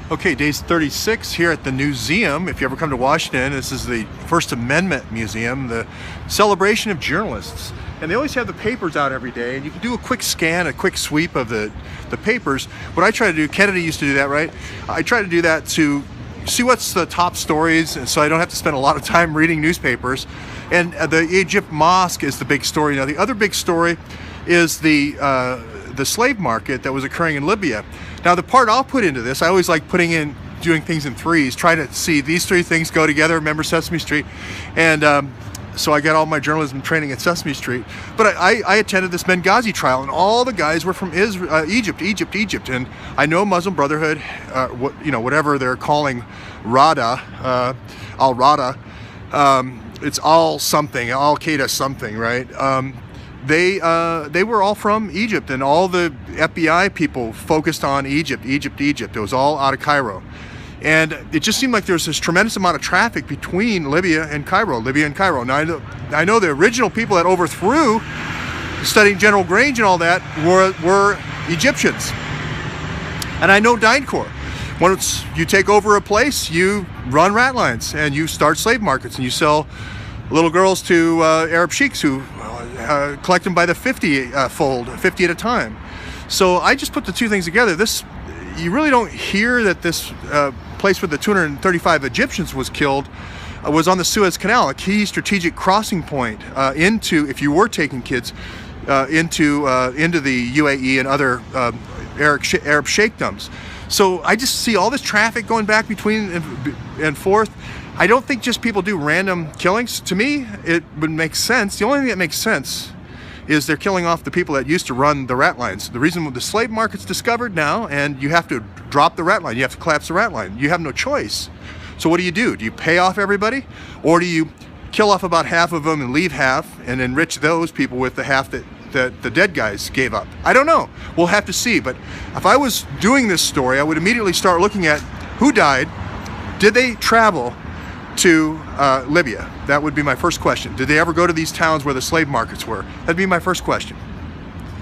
Okay, day 36 here at the Newseum. If you ever come to Washington, this is the First Amendment Museum, the celebration of journalists. And they always have the papers out every day, and you can do a quick scan, a quick sweep of the papers. What I try to do, Kennedy used to do that, right? I try to do that to see what's the top stories, and so I don't have to spend a lot of time reading newspapers. And the Egypt Mosque is the big story. Now, the other big story is the slave market that was occurring in Libya. Now, the part I'll put into this, I always like doing things in threes, try to see these three things go together. Remember Sesame Street? And so I got all my journalism training at Sesame Street. But I attended this Benghazi trial, and all the guys were from Egypt. And I know Muslim Brotherhood, whatever they're calling Rada, al-Rada, it's all something, Al-Qaeda something, right? They were all from Egypt, and all the FBI people focused on Egypt. It was all out of Cairo. And it just seemed like there was this tremendous amount of traffic between Libya and Cairo. Now, I know the original people that overthrew, studying General Grange and all that, were Egyptians. And I know DynCorp. Once you take over a place, you run rat lines, and you start slave markets, and you sell little girls to Arab sheiks who collect them by the 50 at a time. So I just put the two things together. You really don't hear that this place where the 235 Egyptians was killed was on the Suez Canal, a key strategic crossing point if you were taking kids into the UAE and other Arab sheikdoms. So I just see all this traffic going back between and forth. I don't think just people do random killings. To me, it would make sense. The only thing that makes sense is they're killing off the people that used to run the rat lines. The reason the slave market's discovered now, and you have to drop the rat line. You have to collapse the rat line. You have no choice. So what do? Do you pay off everybody? Or do you kill off about half of them and leave half and enrich those people with the half that the dead guys gave up? I don't know. We'll have to see. But if I was doing this story, I would immediately start looking at who died. Did they travel to Libya? That would be my first question. Did they ever go to these towns where the slave markets were? That'd be my first question.